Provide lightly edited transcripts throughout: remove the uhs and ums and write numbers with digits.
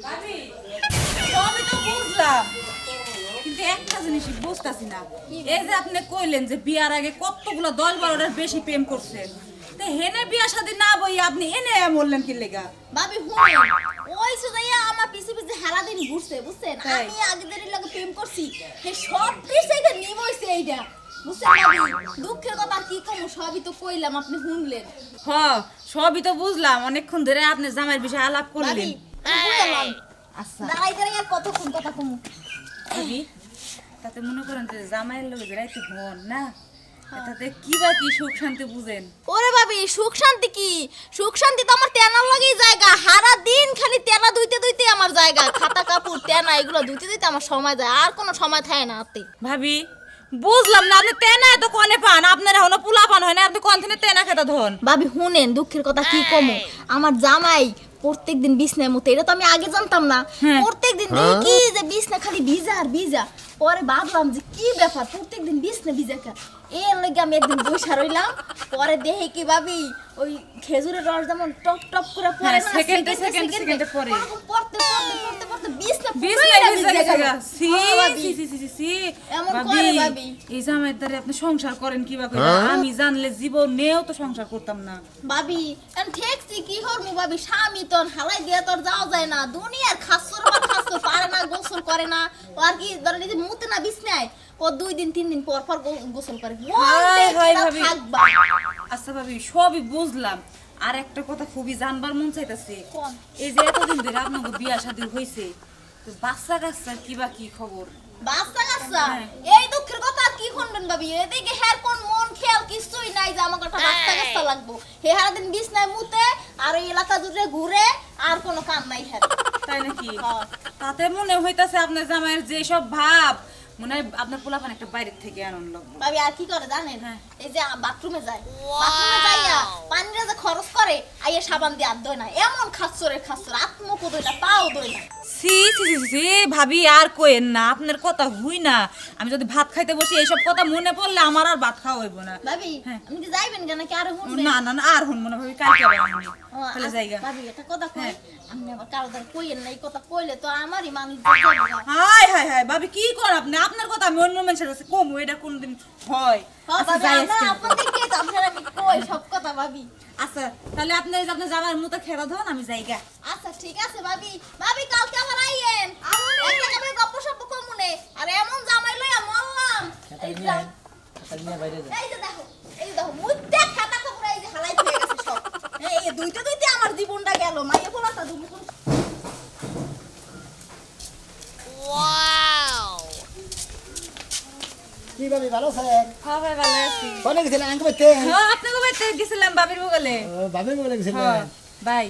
ভাবি সবই তো বুঝলাম, কিন্তু একটা জিনিস বুঝতাছি না। এই যে আপনি কইলেন যে বিয়ার আগে কতগুলো 10-12টার বেশি প্রেম করছেন, তো হেনে বিয়া শাদী না বই আপনি এনে বললেন কি লেগা? ভাবি হুনেন ওই সুজাইয়া আমার পিছে পিছে সারা দিন ঘুরছে বুঝছেন। আমি আগেদের লাগে প্রেম করছি, হে সব পিছেইটা নিম হইছে এইটা বুঝছেন ভাবি। দুঃখের কথা কি কম, সবই তো কইলাম আপনি শুনলেন। হ্যাঁ সবই তো বুঝলাম, অনেকক্ষণ ধরে আপনি জামাইয়ের বিষয়ে আলাপ করলেন। আচ্ছা দাঁড়াই দাঁড়াই আর কতক্ষণ কথা কম ভাবি, তাতে মনে করেন যে জামাইয়ের লোক রাইতে হন না, তাতে কি বা কি সুখ শান্তি বুঝেন? ওরে ভাবি সুখ শান্তি কি, সুখ শান্তি তো আমার তেনার লাগেই জায়গা। সারা দিন খালি তেনা ধুইতে ধুইতে আমার জায়গা, খাতা কাপড় তেনা এগুলো ধুইতে ধুইতে আমার সময় যায়, আর কোনো সময় থাকে না হাতে। ভাবি বুঝলাম না, আপনি তেনা এত কনে পান, আপনার এখনো পোলা পান হয় না, আপনি কোন থেকে তেনা খেতে ধন? ভাবি শুনেন দুঃখের কথা কি কমো, আমার জামাই প্রত্যেকদিন বিছনায় মতো, এটা তো আমি আগে জানতাম না। প্রত্যেকদিন দেখি যে বিছনা খালি ভিজা আর ভিজা, পরে ভাবলাম যে কি ব্যাপার প্রত্যেকদিন বিছনা ভিজা কে, এর লাগে আমি একদিন বসে রইলাম। পরে দেখে কি ভাবি ওই খেজুরের রস যেমন টপ টপ করে পড়ে না, সেকেন্ডে পড়ে পড়তে পড়তে পড়তে পড়তে বিছনা ভিজা গেছে। সি ভাবি সি সি সি এমন করে ভাবি। এই জামাইয়ের দ্বারা আপনি সংসার করেন কিবা করে? আমি জানলে জীবনেও তো সংসার করতাম না ভাবি। এখন ঠেকছি কি হরমু ভাবি, স্বামী তো হালাই দিয়ে তোর যাওয়া যায় না, দুনিয়ার খাসর বা খাসর পারে না, গোসল করে না। ও আর কি ধরেন এই যে মুতে না বিছনায়, ও 2 দিন 3 দিন পর পর গোসল করে। হায় হায় ভাবি। থাকবা আচ্ছা ভাবি সবই বুঝলাম, আর একটা কথা খুবই জানবার মন চাইতেছে। কোন? এই যে এতদিন ধরে আপনাকে বিয়া শাদী হইছে, তো বাচ্চা কাচ্চার কিবা কি খবর? বাচ্চা কাচ্চা এই দুঃখের কথা আর কি শুনবেন ভাবি, এদিকে হের কোন মন খেয়াল কিছুই নাই যে আমার একটা বাচ্চা কাচ্চা লাগবো। হে সারা দিন বিছনায় মুতে আর এই এলাকা জুড়ে ঘুরে, আর কোনো কাম নাই হের। তাই নাকি? তাতে মনে হইতাছে আপনার জামাইয়ের যে সব ভাব, মনে হয় আপনার পোলাপান একটা বাইরের থেকে আনন্দ লাগবে। ভাবি আর কি করে জানেন, এই যে বাথরুমে যায়, বাথরুমে যাইয়া পানিটা যে খরচ করে, আইয়া সাবান দিয়ে হাত ধোয় না, এমন খাচ্ছরে খাচ্ছর আত্মকো ধোয় না, পাও ধোয় না। সি সি সি সি ভাবি আর কোয়েন না, আপনার কথা হুই না। আমি যদি ভাত খাইতে বসি এইসব কথা মনে পড়লে আমার আর ভাত খাওয়া হইব না। ভাবি আপনি কি যাইবেন কেন, কি আর শুনবেন? না না না আর শুনবো না ভাবি, কালকে আবার আমি তাহলে যাইগা। ভাবি এটা কথা কই, আপনি আবার কারো দ্বারা কইেন না, এই কথা কইলে তো আমারই মানুষ যাবে। হাই হাই হাই ভাবি কি কর আপনি? আপনার কথা আমি অন্য মানুষের কাছে কম, এটা কোনদিন হয়? আচ্ছা যাই আজকে। আপনাদেরকে তো আপনারা আমি কই সব কথা ভাবি। আচ্ছা তাহলে আপনি আপনার যাবার মতো খেলা ধন, আমি যাইগা। আচ্ছা ঠিক আছে ভাবি, ভাবি কালকে আবার আইয়েন, একটা জামাই গপ্প সপ্প কমুনে, আর এমন জামাই লইয়া মরলাম। এই যে দেখো, এই যে দেখো মুদ্দা খাতা কাপড় এই যে হালাই হয়ে গেছে সব। এই দুইটা দুইটা আমার জীবনটা গেল, মাইয়া পোলাটা দুবু। ওয়াও কি ভাবি ভালো আছেন? হ্যাঁ ভাই ভালো আছি। কোনে গেছিলেন আঙ্ক বাইতে? হ্যাঁ আপনাকে বাইতে গেছিলাম বাবির বগলে। ও বাবির বলে গেছিলেন? হ্যাঁ ভাই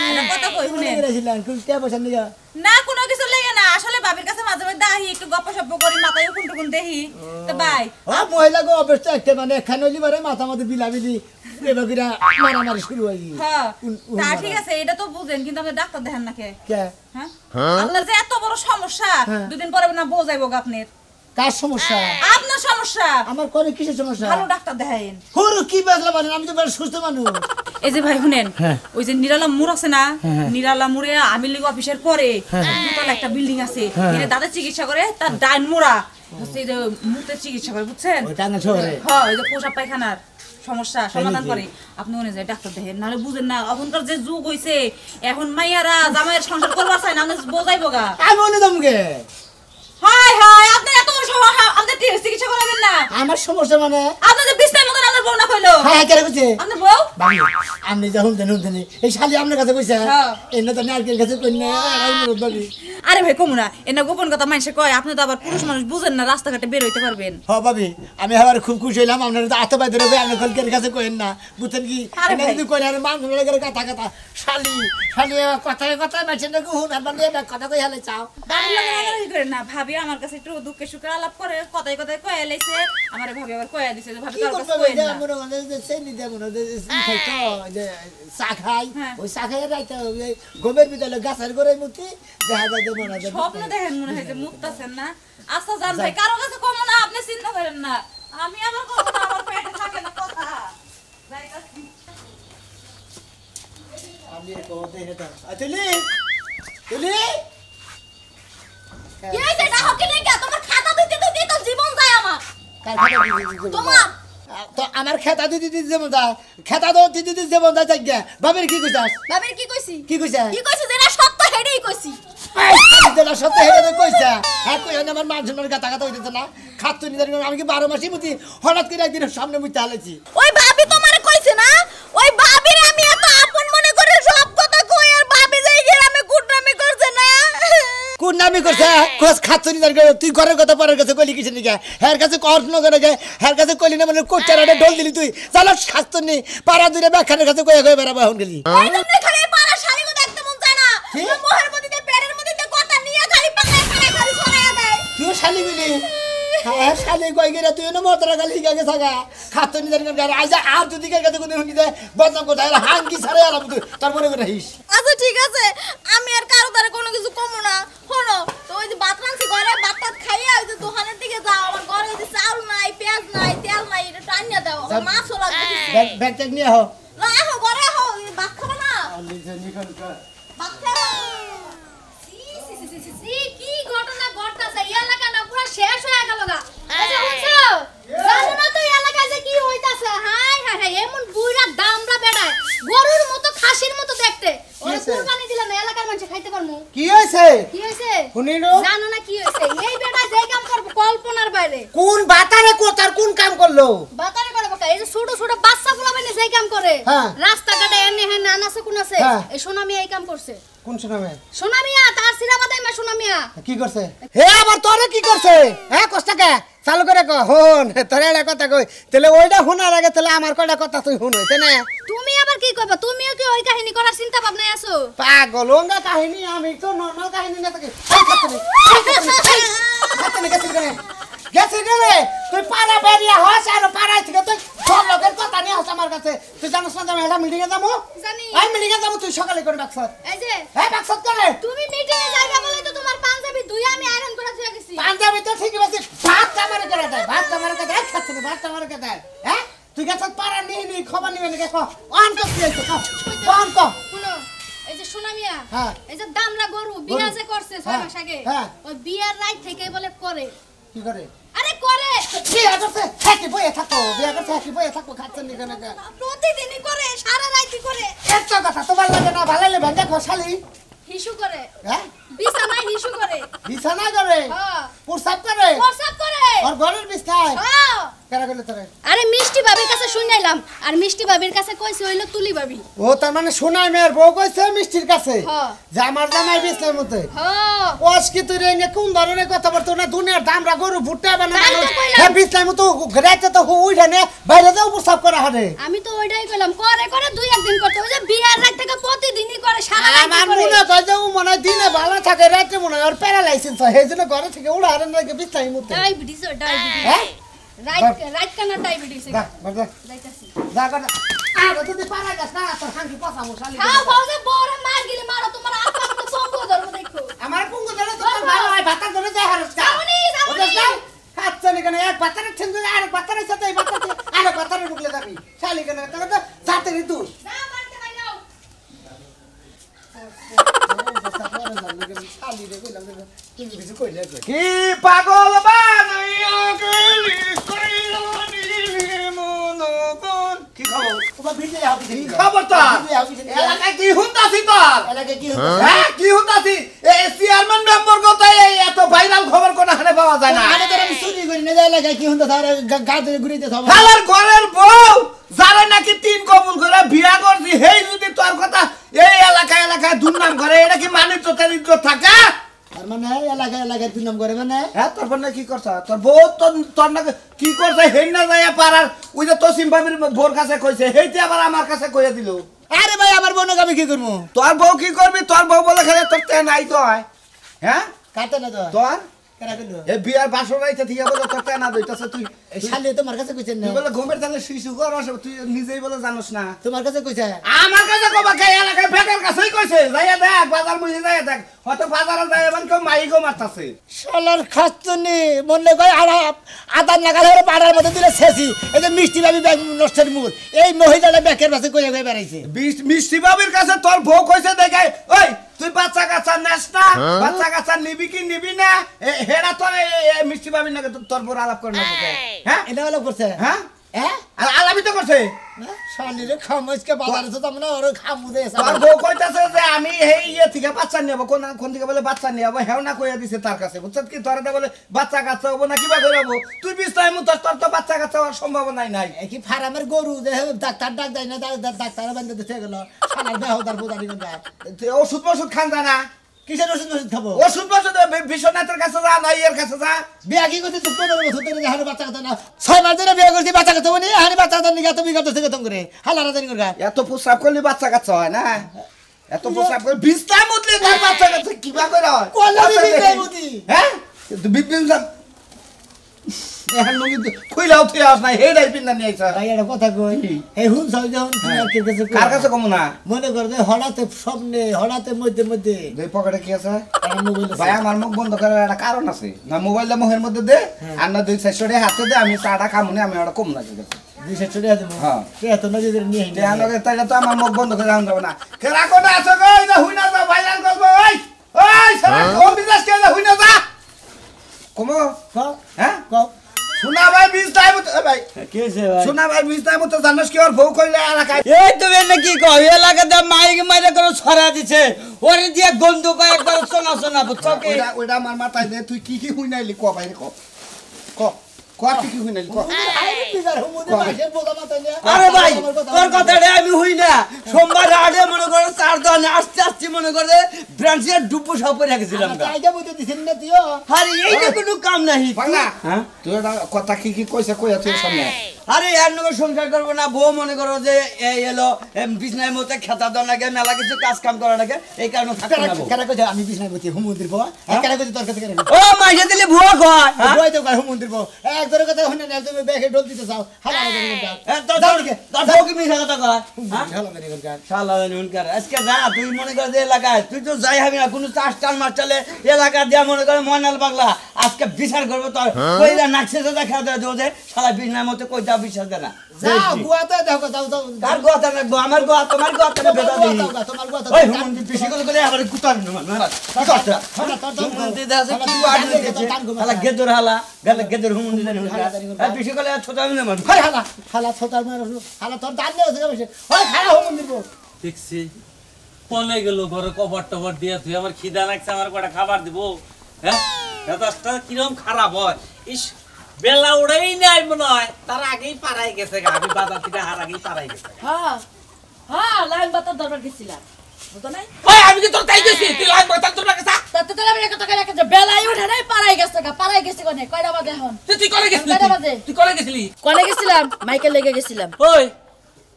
এটা কথা কই শুনেন। গেছিলেন কুলটা বসেন নিগা? না কোনো কিছু লাগে না, আসলে বাবির কাছে মাঝে মাঝে আহি একটু গপ্প সপ্প করি, মাথায় উকুন টুকুন দেখি। তো ভাই ও মহিলা গো অবস্থা একটা মানে খানলি বারে মাথা মধ্যে বিলাবিলি এবাগিরা মারামারি শুরু হই। হ্যাঁ তা ঠিক আছে, এটা তো বুঝেন, কিন্তু আপনি ডাক্তার দেখেন না কে? কে? হ্যাঁ আপনার যে এত বড় সমস্যা, দুদিন পরে না বোঝাইবো আপনার। কার সমস্যা? আপনার সমস্যা। আমার কোন কিসের সমস্যা? ভালো ডাক্তার দেখাইন। হুরু কি বাজলা বানেন, আমি তো বড় সুস্থ মানুষ। এই যে ভাই শুনেন, ওই যে নিরালা মোড় আছে না, নিরালা মোড়ে আমির লীগ অফিসের পরে দুতলা একটা বিল্ডিং আছে, এর দাদা চিকিৎসা করে, তার ডাইন মোড়া হচ্ছে এই যে মুতের চিকিৎসা করে, বুঝছেন? ওই টাঙ্গা শহরে? হ্যাঁ ওই যে পোশাক পায়খানার সমস্যা সমাধান করে। আপনি মনে যায় ডাক্তার দেখেন, নাহলে বুঝেন না এখনকার যে যুগ হইছে, এখন মাইয়ারা জামাইয়ের সংসার করবার চায় না, আপনি বোঝাইবো গা। আমি মনে দমগে হাই হাই আপনি এত বড় সমস্যা, আপনি চিকিৎসা করাবেন না? আমার সমস্যা মানে আপনি যে বিছনার মতন আপনার বউ না কইলো? হ্যাঁ কেন কইছে? আপনার বউ বাবু আপনি যখন দেন এই শালি আপনার কাছে কইছে? এনে তো নারকেল কাছে কই না বাবু। আরে ভাই কমু না, এনা গোপন কথা মানুষে কয়, আপনি তো আবার পুরুষ মানুষ বুঝেন না, রাস্তাঘাটে বের হইতে পারবেন। হ ভাবি আমি আবার খুব খুশি হইলাম, আপনার তো আত পাই ধরে আপনি কলকের কাছে কইেন না, বুঝছেন কি? এনে যদি কই আর মান ধরে করে কথা কথা শালি শালি কথায় কথায় মাছেন না হুন আর মানে কথা কই হালে চাও। বাড়ির লোক রাগারাগি করে না, ভাবি আমার কাছে একটু দুঃখে সুখে আলাপ করে, কথায় কথায় কয়ে লাইছে, আমারে ভাবি আবার কয়ে দিছে যে ভাবি তোর কাছে কইেন না। মনে মনে যে সেনি দে মনে যে খাই তো যে চা খাই, ওই চা খাই রাইতে ওই গোমের ভিতরে গাছের গোড়ায় মুতি দেখা যায় যে মনে হয় স্বপ্ন দেখেন মনে হয় যে মুক্তাছেন না। আচ্ছা জান ভাই কারো কাছে কমো না, আপনি চিন্তা করেন না, আমি আবার কমো না, আমার পেটে থাকে না কথা। যাইতাছি আমি কোতে এটা আতলি তুলি কি হইছে এটা হকি নাই কা তোমার খাতা দিতে দিতে তো জীবন যায় আমার কার খাতা দিতে তোমার তো আমার খেতা দিতে দিতে যেমন দা খেতা দাও দিতে দিতে যেমন দা জায়গা বাবের কি কইছাস বাবের কি কইছি কি কইছা কি কইছি যেটা সত্য হেডেই কইছি যেটা সত্যি হেরে কইছা হ্যাঁ কই আমার মান সম্মান কথা কথা হইতেছে না খাচ্ছ নিদার আমি কি 12 মাসই মুতি হঠাৎ করে একদিন সামনে মুতি হালাইছি ওই ভাবি তোমারে কইছে না ওই ভাবির আমি এত আপন মনে করে সব কথা কই আর ভাবি যাই গিয়ে আমি কুটনামি করছে না কোন নামি করছে কোস খাচ্ছ নিদার তুই ঘরের কথা পরের কাছে কইলি কিছে নিকা হের কাছে কর্ণ করে গে হের কাছে কইলি না মানে কোচারাটা ঢোল দিলি তুই চালা খাচ্ছ নি পাড়া দূরে ব্যাখানের কাছে কইয়া কই বেড়াবা হন গেলি ওই জন্য খালি পাড়া শাড়িও দেখতে মন চায় না মোহের মধ্যে পেটের মধ্যে কথা নিয়ে খালি পাকায় পাকায় খালি ছড়ায়া দেয় তুই শালি গেলি হ্যাঁ শালি কই গেরা তুই না মতরা গালি গাগে থাকা খাচ্ছ নিদার গার আজ আর যদি কার কাছে কোন হনি দে বদনাম কথা আর হাঙ্কি ছাড়ে আলাম তুই তার মনে করে হিস আচ্ছা ঠিক আছে আমি আর কারো দ্বারা কোনো কিছু কমু না শোনো তো ওই যে ভাত রাঁধছি ঘরে ভাত খাইয়া ওই যে দোকানের দিকে যাও আমার ঘরে ওই যে চাউল নাই পেঁয়াজ নাই তেল নাই এটা টানিয়ে দাও আমার মাছও লাগবে ব্যাগ ট্যাগ নিয়ে আহ না আহো ঘরে আহো ভাত খাবো না ভাত খাবো কি ঘটনা ঘটতাছে এই এলাকা না পুরো শেষ হয়ে গেল গা আচ্ছা বুঝছো জানো না তো এই এলাকায় যে কি হইতাছে হাই হাই হাই এমন বুইরা দামরা বেড়ায় গরুর মতো খাসির মতো দেখতে ওরে কুরবানি দিলে না এলাকার মানুষ খাইতে পারমু কি হইছে কি হইছে শুনিলো জানো না কি হইছে এই বেটা যে কাম করব কল্পনার বাইরে কোন বাতারে কোতার কোন কাম করলো বাতারে করে বাকা এই যে ছোট ছোট বাচ্চা গুলো মানে যে কাম করে হ্যাঁ। রাস্তাঘাটে এনে হ্যাঁ নানাছে কোন আছে হ্যাঁ। এই সোনামিয়া এই কাম করছে কোন শোনাবে সোনামিয়া তার সিরাবাদাই মা সোনামিয়া কি করছে হে আবার তোরে কি করছে হ্যাঁ কষ্টকে চালু করে ক হন তোরে একটা কথা কই তাহলে ওইটা শোনার আগে তাহলে আমার কয়টা কথা তুই শুন হইতে না তুমি আবার কি কইবা তুমিও কি ওই কাহিনী করার চিন্তা ভাবনায় আছো পাগল ওঙ্গা কাহিনী আমি তো নরমাল কাহিনী না থাকি গেছে গেলে তুই পাড়া বেরিয়া হস আর পাড়ায় থেকে তুই সব লোকের কথা নিয়ে হস আমার কাছে তুই জানিস না আমি একটা মিটিংয়ে যাবো জানি আমি মিটিংয়ে যাবো তুই সকালে করে ডাকছ এই যে হ্যাঁ ডাকছ করে তুমি মিটিং এ যাইবা বলে তো তোমার পাঞ্জাবি দুই আমি আয়রন করে থুয়া গেছি পাঞ্জাবি তো ঠিকই বলছিস ভাত আমারে করে দেয় ভাত আমারে করে দেয় খাচ্ছে না ভাত আমারে করে দেয় হ্যাঁ তুই গেছ পাড়া নিয়ে নি খবর নিবে নাকি অন তো কি হইছে অন তো শুনো এই যে সোনামিয়া হ্যাঁ। এই যে দামরা গরু বিয়া যে করছে 6 মাস আগে হ্যাঁ। ওই বিয়ার রাত থেকে বলে করে কি করে আরে করে বিয়া করছে থাকি বইয়ে থাকো বিয়া করছে থাকি বইয়ে থাকো খাচ্ছে নি কেন প্রতিদিনই করে সারা রাতই করে একটা কথা তোমার লাগে না ভালো লাগে ভেঙ্গা খসালি হিসু করে হ্যাঁ বিছানায় হিসু করে বিছানা করে হ্যাঁ প্রসাব করে প্রসাব করে আর ঘরের বিছানায় হ্যাঁ কেন গেলে তোরে আরে মিষ্টি ভাবির কাছে শুনাইলাম আর মিষ্টি ভাবির কাছে কইছে হইলো তুলি ভাবি ও তার মানে সোনাই মেয়ের বউ কইছে মিষ্টির কাছে হ্যাঁ। যে আমার জামাই বিছনার মধ্যে হ্যাঁ ওস কি তুই রে কোন ধরনের কথা বলতো না দুনিয়ার দামরা গরু ভুট্টা বানানো তাই তো কইলাম। হ্যাঁ বিছনার মতো ঘরেতে তো উইঠা নে বাইরে যাও প্রসাব করা হারে আমি তো ওইটাই কইলাম করে করে দুই একদিন করতে ওই যে বিয়ার রাত থেকে প্রতিদিনই করে সারা রাত আমার করে মনে হয় যে ও মনে হয় দিনে ভালো থাকে রাতে মনে হয় আর প্যারালাইসিস হয় এই জন্য ঘরে থেকে উড়া হারে নাকি বিছনার মধ্যে ডায়াবেটিস ডায়াবেটিস হ্যাঁ রাত কানা ডায়াবেটিস যা বাজা যাইতাছি যা কর আর তুই পারা যাস না তোর হাঙ্কি পচা মশালি খাও বাজে বড় মার গিলে মারো তোমার আত্মা তো সঙ্গ ধরো দেখো আমার পুঙ্গু ধরে তো ভালো হয় ভাতা ধরে যায় হারস কা যাওনি, যাওনি। খাচ্ছে নি কেন এক বাতারের ছেন্দে আর বাতারের সাথে এই বাতারে আর বাতারের বুকলে যাবি শালি কেন তোকে তো সাথে রে তুই না মারতে পাই নাও শালি রে কইলাম তুমি কিছু কইলে কি পাগল বানাইয়া গেলি কইলানি মনগন কি খবর তোমার ভিডিও হবে কি খবর তোর এলাকায় কি হুনতাছি তোর এলাকে কি হ্যাঁ কি হুনতাছি এই চেয়ারম্যান মেম্বার কথা এই এত ভাইরাল খবর কোন হানে পাওয়া যায় না আরে তোর আমি চুরি করি না এলাকায় কি হন্তা তার গা ধরে ঘুরিতে সব হালার ঘরের বউ যারা নাকি তিন কবুল করে বিয়া করছি হেই যদি তোর কথা এই এলাকায় দুর্নাম করে এটা কি মানে তো তার ইজ্জত থাকে আর মানে এলাকায় দুই নম্বর করে মানে হ্যাঁ তারপর না কি করছ তোর বউ তোর না কি করছে হেই না যায় পারার ওই যে তসিম ভাবির বোর কাছে কইছে হেইতে আবার আমার কাছে কইয়া দিল আরে ভাই আমার বোনকে আমি কি করবো তোর বউ কি করবি তোর বউ বলে খেলে তোর তে নাই তো হয় হ্যাঁ কাটে না তো তোর কেরা করলো এই বিয়ার বাসর রাইতে থেকে বলে তোর তে না দইতাছে তুই এই শালি তোমার কাছে কইছেন না তুই বলে ঘুমের তালে শিশু কর তুই নিজেই বলে জানোস না তোমার কাছে কইছে আমার কাছে কবা কে এলাকায় বেকার কাছেই কইছে যাইয়া দেখ বাজার মুই যাইয়া দেখ হয়তো বাজারে যাই এমন কেউ মাইকও মারতাছে শালার খাচ্ছনি মনে কয় আদান লাগাল হয়ে পাড়ার মধ্যে দিলে শেষি এই যে মিষ্টি ভাবি ব্যাগ নষ্টের মূল এই মহিলাটা ব্যাগের কাছে কইয়া কয়ে বেড়াইছে মিষ্টি বাবির কাছে তোর বউ কইছে দেখে ওই তুই বাচ্চা কাচ্চা নেস না বাচ্চা কাচ্চা নিবি কি নিবি না হেরা তোর মিষ্টি পাবি না তোর বড় আলাপ করে না হ্যাঁ এটা আলাপ করছে হ্যাঁ হ্যাঁ আলাপই তো করছে শালিরে খামুজকে বাজারে তো আমরা ওর খামুজে তোর বউ কইতাছে যে আমি এই ইয়ে থেকে বাচ্চা নেব কোন থেকে বলে বাচ্চা নেব হেও না কইয়া দিছে তার কাছে বুঝছ কি তোর বলে বাচ্চা কাচ্চা হবো না কিবা করে হবো তুই বিস্তায় মু তোর তো বাচ্চা কাচ্চা হওয়ার সম্ভাবনাই নাই কি ফার্মের গরু যে ডাক্তার ডাক দেয় না ডাক্তার বান্ধে দিতে গেল শালার দেহ তার বোঝানি কোনটা ওষুধ খান জানা কিসের ওষুধ খাবো ওষুধ বিশ্বনাথের কাছে যা না ইয়ের কাছে যা বিয়া কি করছিস তুই 15 বছর ধরে হারে বাচ্চা কথা না 6 মাস ধরে বিয়া করছিস বাচ্চা কথা বলি হারে বাচ্চা কথা নিগা তুমি করতে থেকে করে হালারা জানি করে এত প্রস্রাব করলে বাচ্চা কাচ্চা হয় না এত প্রস্রাব করে বিস্তার মতলে তার বাচ্চা কাচ্চা কিবা করে হয় কোলা বিবিতে মুতি হ্যাঁ তুই বিপিন সাহেব এখন নগি কইলাও তুই আস না হেডাই পিন না নিয়েছ ভাই এটা কথা কই এই হুন সব যখন তুমি আর কি কাছে কার কাছে কম না মনে কর যে হঠাৎ স্বপ্নে হঠাৎ মধ্যে দুই পকেটে কি আছে আমার মোবাইল ভাই আমার মুখ বন্ধ করার একটা কারণ আছে না মোবাইলটা মুখের মধ্যে দে আর না 2-4 টাকা হাতে দে আমি চাটা খামুনি আমি ওটা কম লাগে দিশে চলে আসে হ্যাঁ কে এত নজর নিয়ে তে আনগে তাইলে তো আমার মুখ বন্ধ করে আনব না কে রাখো না আছে গো এই হুই না যা ভাইরাল করব ওই ওই সারা ও বিদেশ কে হুই না যা কমো হ্যাঁ শোনা ভাই 20 টাইম ভাই কি হইছে ভাই শোনা ভাই 20 টাইম তো জানোস কি ওর বউ কইলে এলাকায় এই তুমি নাকি কই এলাকাতে মাইক মাইরে করে ছড়া দিছে ওরে দিয়ে গন্ধ কয় একবার শোনা বুঝছো কি ওইটা আমার মাথায় দে তুই কি হুই নাইলি ক ভাই ক তুই কি হুই নাইলি ক আরে ভাই তোর কথাটা আমি হই না সোমবার আড়ে মনে করে 4 দিন আসতে মনে করে ব্রাঞ্চের ডুবু সব পরে গেছিলাম আইডা বুঝে দিছেন না তুইও আরে এইটা কোনো কাম নাই বাংলা হ্যাঁ তুই এটা কথা কি কইছে কইয়া তুই সামনে আরে এর নগর সংসার করবো না বউ মনে করো যে এই এলো বিছনার মধ্যে খেতা দাও লাগে মেলা কিছু কাজ কাম করা লাগে এই কারণে থাকতে না কেন কইছে আমি বিছনায় বসি হুমন্দির বউ কেন কইছে তোর কাছে কেন ও মাইছে দিলে ভুয়া কয় বই তো কয় হুমন্দির বউ এক ধরে কথা শুনে না তুমি ব্যাগে ঢোল দিতে চাও হালারা জানি কোনটা তোর কি মিছা কথা কয় হালারা জানি কোনটা শালা নুনকার আজকে যা তুই মনে কর যে এলাকায় তুই তো যাই হবি না কোনো চাষ টাল মাছ চালে এলাকা দিয়া মনে করে ময়নাল পাগলা আজকে বিচার করবো তোর কইরা নাকছে তো দেখা দেয় যে শালা বিছনার মধ্যে কইতা বিশ্বাস দেয় না যাও গুয়াতে দেখো যাও কার গোয়াটা রাখবো আমার গোয়া তোমার গোয়াটা বেটা দিই তোমার কথা ওই হুমন্দি বেশি করে আবার কুতার না কি করছ হুমন্দি দাসে কি ওয়ার্ড দিয়েছে শালা গেদর হালা গেদর হুমন্দি জানি আর বেশি করে ছোট আমি না মান হাই হালা ছোটার মার হালা তোর দাঁত নেই বসে ওই খাড়া হুমন্দির বউ দেখছি পনে গেল ঘরে কভার টভার দিয়ে তুই আমার খিদা লাগছে আমার কটা খাবার দিব হ্যাঁ এতটা কিরম খারাপ হয় ইস বেলা উড়াই নাই মনে হয় তার আগেই পারাই গেছে আমি বাজার থেকে হার আগেই পারাই গেছে হ্যাঁ লাইন বাতার দরবার গেছিলাম বুঝতো নাই ওই আমি কি তোর তাই গেছি তুই লাইন বাতার তোর কাছে তাতে তো আমি একটা কথা রাখা বেলাই উঠে নাই পারাই গেছে কোনে কয়টা বাজে এখন তুই কলে গেছিলি কয়টা বাজে তুই কলে গেছিলি কোনে গেছিলাম মাইকেল লেগে গেছিলাম ওই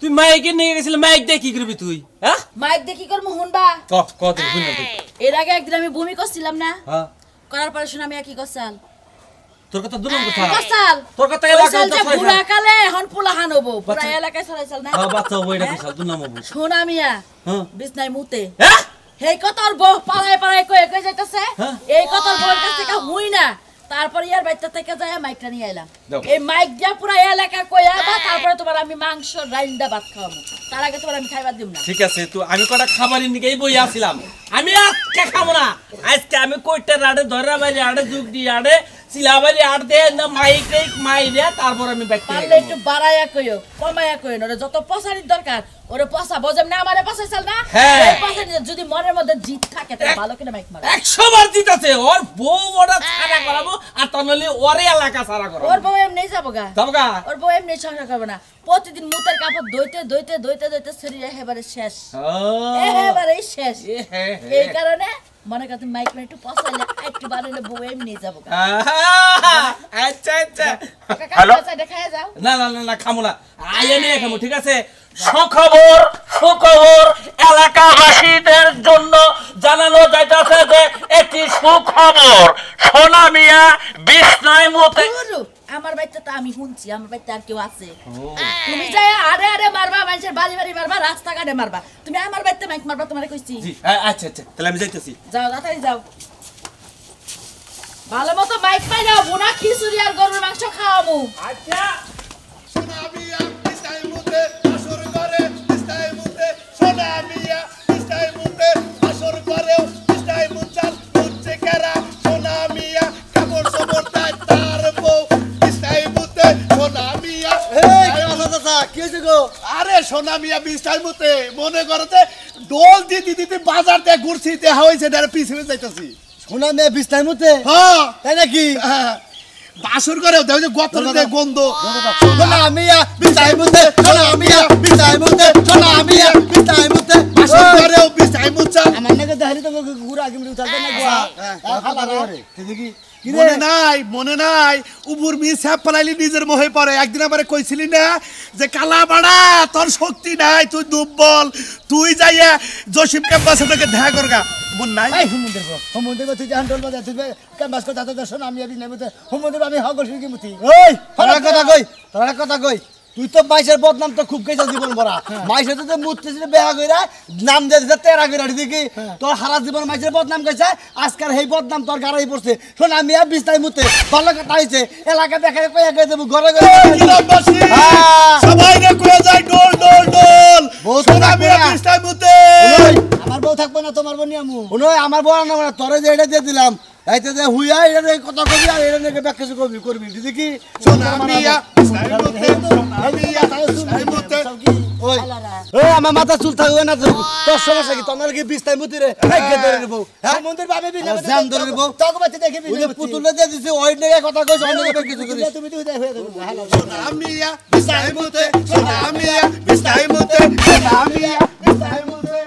তুই মাইকে নিয়ে গেছিলি মাইক দিয়ে কি করবি তুই হ্যাঁ মাইক দেখি করব হুনবা কত শুনে তুই এর আগে একদিন আমি বমি করছিলাম না হ্যাঁ করার পরে শুনে আমি কি করছাল তোর কথা দুরম কথা করছাল তোর কথা এলাকায় তো পুরা কালে এখন পোলা হান হবো পুরা এলাকায় ছড়াইছাল না হ্যাঁ বাচ্চা বইটা বিশাল দুর নাম হবো শোনা মিয়া হ্যাঁ বিছনায় মুতে হ্যাঁ হেই কতর বউ পাড়ায় কয়ে যাইতাছে হ্যাঁ? এই কতর বউর কাছ থেকে হুই না তারপর ইয়ার বাইতে থেকে যায় মাইকটা নিয়ে আইলাম এই মাইক দিয়া পুরা এলাকা কইয়া বা তারপরে তোমার আমি মাংস রাইন্দা ভাত খাওয়াবো তার আগে তোমার আমি খাইবার দিব না ঠিক আছে তো আমি কটা খাবারের নিকেই বই আসছিলাম আমি আজকে খাবো না আজকে আমি কইটা রাড়ে ধরা বাইরে আড়ে যুগ দিয়ে আড়ে সিলাবারি আড় দে না মাইরে তারপর আমি ব্যাক করে তাহলে একটু বাড়াইয়া কইও কমাইয়া কইও ওরে যত পছানির দরকার ওরে পছা বজম না আমারে পছাইছাল না হ্যাঁ। এই পছানি যদি মনের মধ্যে জিত থাকে তাহলে ভালো করে মাইক মারো 100 বার জিতাছে ওর বউ ওরা ছাড়া করাবো আর তাহলে ওরে এলাকা ছাড়া করাবো ওর বউ এমনি যাবো গা যাবো গা ওর বউ এমনি সংসার করবে না প্রতিদিন মুতের কাপড় দইতে শরীর একেবারে শেষ একেবারে শেষ এই কারণে মনে কর তুমি মাইক একটু পছাইলে একটু বাড়াইলে বউ এমনি যাবো গা আচ্ছা আচ্ছা হ্যালো দেখায় যাও না খামো না আইয়া নিয়ে খামো ঠিক আছে সুখবর এলাকাবাসীদের জন্য জানানো যাইতেছে যে একটি সুখবর সোনা মিয়া বিছনায় মতে আমার বাড়িতে তো আমি শুনছি আমার বাড়িতে আর কেউ আছে তুমি যাই আরে মারবা মানুষের বাড়ি মারবা রাস্তাঘাটে মারবা তুমি আমার বাড়িতে মাইক মারবা তোমারে কইছি আচ্ছা তাহলে আমি যাইতেছি যাও তাড়াতাড়ি যাও ভালো মতো মাইক পাই যাও বোনা খিচুড়ি আর গরুর মাংস খাওয়াবো আচ্ছা সোনা মিয়া আসর করে গো আরে সোনা মিয়া বিস্তার মতে মনে করো যে ডোল দিতে দিতে বাজার দিয়ে ঘুরছি দেখা হয়েছে না পিছনে যাইতেছি সোনা মেয়ে বিছনার মধ্যে হ্যাঁ তাই নাকি বাসুর করে দেখো যে গতর দিয়ে গন্ধ সোনা মিয়া বিছনার মধ্যে সোনা মিয়া বিছনার মধ্যে সোনা মিয়া বিছনার মধ্যে বাসুর করেও বিস্তার মুচ্ছা আমার নাকি দেখালি তো ঘুরা আগে মিলে উঠাতে না গোয়া খালা রে দেখি মনে নাই উবুর মি স্যাপ পালাইলি নিজের মোহে পড়ে একদিন আমারে কইছিলি না যে কালা বাড়া তোর শক্তি নাই তুই দুর্বল তুই যাইয়া জসিম ক্যাম্পাসে থেকে দেখা করগা মন নাই এই হুমুন্দের তুই জান ডল বাজা তুই ক্যাম্পাস কথা তো সোনা মিয়া বিছনার মধ্যে হুমুন্দের আমি হগল শিখি মুতি ওই তোরা কথা কই তুই তো মাইসের বদনাম তো খুব গেছে জীবন ভরা মাইসের তো মুততেছিল বেহা কইরা নাম দিয়ে দিছে তেরা কইরা দেখি তোর সারা জীবন মাইসের বদনাম কইছে আজকাল এই বদনাম তোর গাড়াই পড়ছে শোন আমি আর বিস্তাই মুতে ভালো কথা হইছে এলাকা দেখে কইয়া কই দেব ঘরে ঘরে গ্রামবাসী সবাই রে কইয়া যায় ডোল ডোল ডোল সোনা মিয়া বিস্তার মুতে আমার বউ থাকবে না তোমার বউ নিয়ামু ওই আমার বড় না তোরে যে এটা দিয়ে দিলাম এইতে যে হুইয়া এটা কথা কবি আর এটা নাকি ব্যাখ্যা কবি করবি দেখি সোনা মিয়া বিস্তার মুতে সোনা মিয়া বিস্তার মুতে ওই ওই আমার মাথা চুল থাকবে না তোর সমস্যা কি তোমার কি বিস্তার মুতি রে এই গে ধরে নেবো হ্যাঁ মন্দির ভাবে বিনা জান ধরে নেবো তক বাতি দেখি ওই যে পুতুলে দিয়ে দিছে ওই নাকি কথা কইছ অন্য কিছু করিস তুমি তুই হয়ে যাবে হ্যালো সোনা মিয়া বিস্তার মুতে সোনা মিয়া বিস্তার মুতে সোনা মিয়া বিস্তার মুতে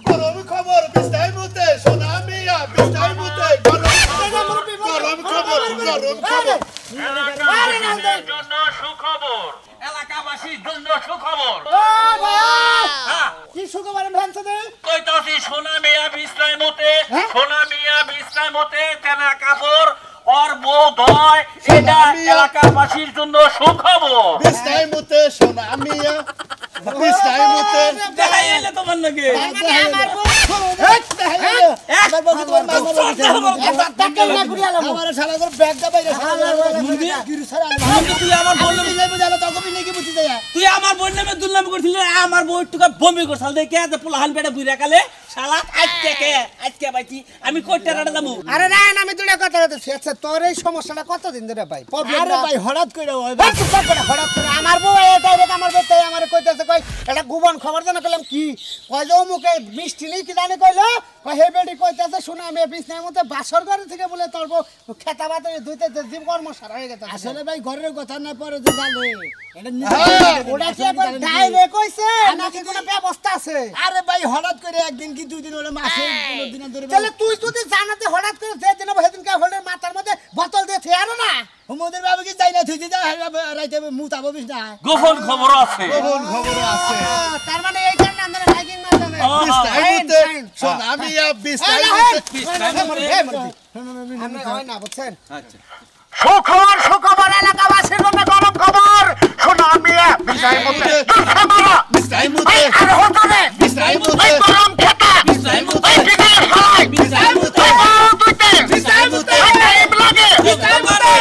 গরম খবর বিস্তার মুতে সোনা মিয়া বিস্তার মুতে গরম খবর এলাকাবাসীর জন্য সুখবর এলাকাবাসীর জন্য সুখবর কি সুখবর ভ্যানছে দে কইতাছি সোনা মিয়া বিস্তার মতে সোনা মিয়া বিস্তার মতে তেনা কাপড় আর বউ ধয় এটা এলাকাবাসীর জন্য সুখবর বিস্তার মুতে সোনা মিয়া বিস্তার মুতে দেখাই এলে তোমার নাকি আমার বউ আমার বউ তোমার আমার শালা করে ব্যাগ দা বাইরে গিরু সারা তুই আমার বললে তুই আমার বোন নামে দুর্নাম করছিলি আমার বউ একটু বমি করছাল দেখে যে পোলাহান পেটে বুইরা কালে শালা আজকে বাইছি আমি কইতে রাড়া দামু আরে না আমি দুটা কথা বলতেছি আচ্ছা তোর এই সমস্যাটা কতদিন ধরে ভাই আরে ভাই হঠাৎ করে হঠাৎ করে আমার বউ ডাইরেক্ট আমার বউ তাই আমার কইতেছে কই এটা গোপন খবর জানা কইলাম কি কই যে মুখে মিষ্টি নেই কি জানি কইলো কই হে বেডি কইতেছে শুনে আমি বিছনার মধ্যে বাসর ঘরে থেকে বলে তোর বউ খেতা বাতারে ধুইতে জীব কর্ম সারা হয়ে গেছে আসলে ভাই ঘরের কথা না পরে যে জানে এটা ওটা কি একবার ডাইরেক্ট কইছে নাকি কোনো ব্যবস্থা আছে আরে ভাই হঠাৎ করে একদিন কি দুই দিন হলে মাসে 15 দিন ধরে তাহলে তুই যদি জানাতে হঠাৎ করে যে দিন সেদিন কা হলে মাথার মধ্যে বোতল দিয়ে থেয়ারো না হুমুদের বাবু কি যাই না তুই যা রাইতে মুতাবো বিষ না গোপন খবর আছে তার মানে এই কারণে আমরা লাইকিং মারতে হবে বিস্তার মুতে সোনা মিয়া বিস্তার মুতে আমরা হয় না বুঝছেন আচ্ছা সুখবর এলাকাবাসীর জন্য গরম খবর শোনা মিয়া বিস্তার মুতে বিস্তার মুতে আর হতরে বিস্তার মুতে গরম খেতা বিস্তার মুতে বিদার হয় বিস্তার মুতে দুইতে বিস্তার মুতে টাইম লাগে বিস্তার মুতে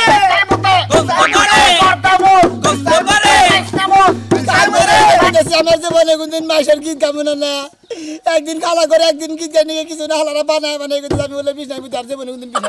আমার জীবনে কোনদিন মাসের গীত গাবো না একদিন খালা করে একদিন গীত গান কিছু না হালারা বানায় বানায় আমি বলে বিষ নাই তার জীবনে কোনদিন বিষ